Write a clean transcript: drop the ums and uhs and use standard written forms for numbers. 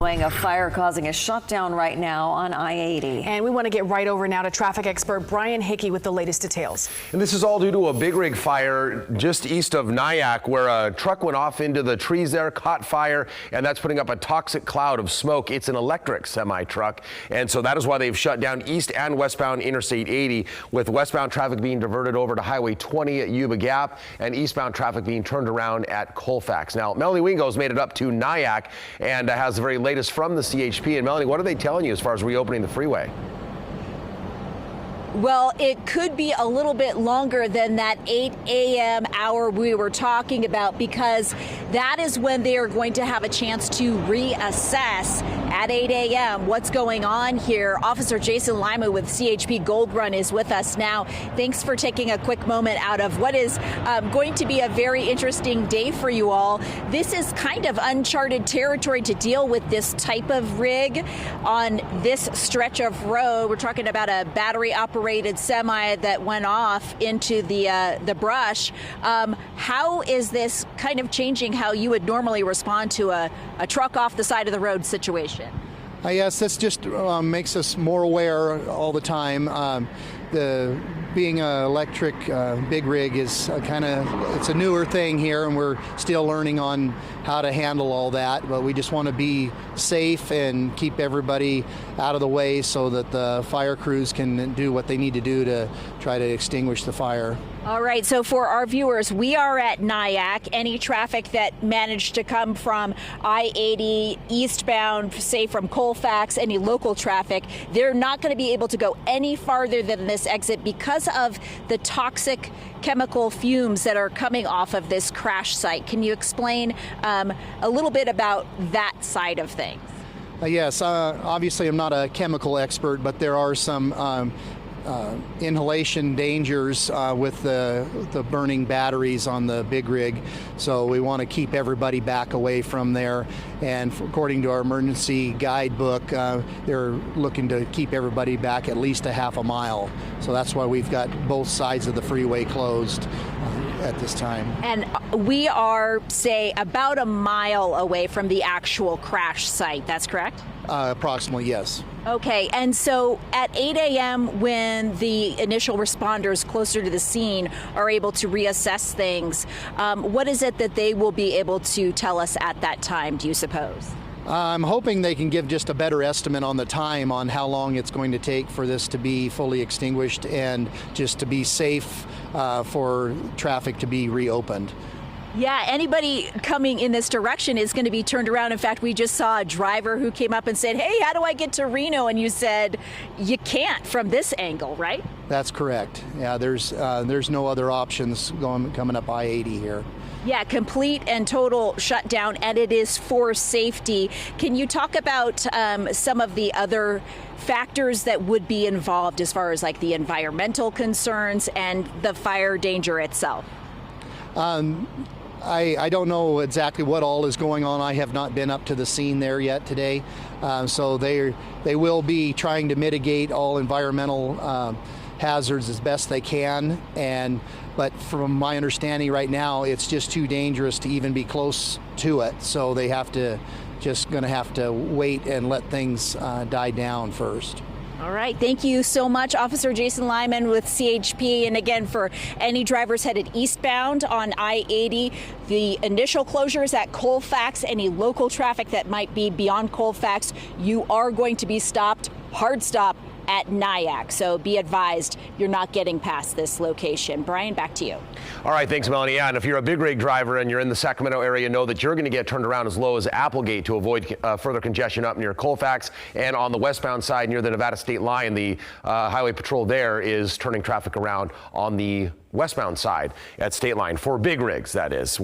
A fire causing a shutdown right now on I-80. And we want to get right over now to traffic expert Brian Hickey with the latest details. And this is all due to a big rig fire just east of Nyack, where a truck went off into the trees there, caught fire, and that's putting up a toxic cloud of smoke. It's an electric semi-truck, and so that is why they've shut down east and westbound Interstate 80, with westbound traffic being diverted over to Highway 20 at Yuba Gap and eastbound traffic being turned around at Colfax. Now, Melanie Wingo's made it up to Nyack and has the very latest from the CHP. And Melanie, what are they telling you as far as reopening the freeway? Well, it could be a little bit longer than that 8 a.m. hour we were talking about, because that is when they are going to have a chance to reassess at 8 a.m. what's going on here. Officer Jason Lima with CHP Gold Run is with us now. Thanks for taking a quick moment out of what is going to be a very interesting day for you all. This is kind of uncharted territory to deal with this type of rig on this stretch of road. We're talking about a battery operated semi that went off into the brush. How is this kind of changing how you would normally respond to a truck off the side of the road situation? Yes, this just makes us more aware all the time. Being an electric big rig is it's a newer thing here, and we're still learning on how to handle all that, but we just want to be safe and keep everybody out of the way so that the fire crews can do what they need to do to try to extinguish the fire. All right, so for our viewers, we are at Nyack. Any traffic that managed to come from I-80 eastbound, say from Colfax, any local traffic, they're not going to be able to go any farther than this exit because of the toxic chemical fumes that are coming off of this crash site. Can you explain a little bit about that side of things? Yes, obviously I'm not a chemical expert, but there are some inhalation dangers with the burning batteries on the big rig, so we want to keep everybody back away from there. And according to our emergency guidebook, they're looking to keep everybody back at least a half a mile. So that's why we've got both sides of the freeway closed at this time. And we are, say, about a mile away from the actual crash site. That's correct? Approximately, yes. Okay, and so at 8 a.m. when the initial responders closer to the scene are able to reassess things, what is it that they will be able to tell us at that time, do you suppose? I'm hoping they can give just a better estimate on the time on how long it's going to take for this to be fully extinguished and just to be safe for traffic to be reopened. Yeah, anybody coming in this direction is going to be turned around. In fact, we just saw a driver who came up and said, "Hey, how do I get to Reno?" And you said, "You can't from this angle," right? That's correct. Yeah, there's no other options coming up I-80 here. Yeah, complete and total shutdown, and it is for safety. Can you talk about some of the other factors that would be involved as far as like the environmental concerns and the fire danger itself? I don't know exactly what all is going on. I have not been up to the scene there yet today. So they will be trying to mitigate all environmental hazards as best they can. But from my understanding right now, it's just too dangerous to even be close to it. So they have to going to have to wait and let things die down first. All right, thank you so much, Officer Jason Lyman with CHP. And again, for any drivers headed eastbound on I-80, the initial closures at Colfax, any local traffic that might be beyond Colfax, you are going to be stopped, hard stop, at Nyack. So be advised, you're not getting past this location. Brian, back to you. All right, thanks, Melanie. Yeah, and if you're a big rig driver and you're in the Sacramento area, know that you're going to get turned around as low as Applegate to avoid further congestion up near Colfax. And on the westbound side near the Nevada state line, the highway patrol there is turning traffic around on the westbound side at state line for big rigs, that is.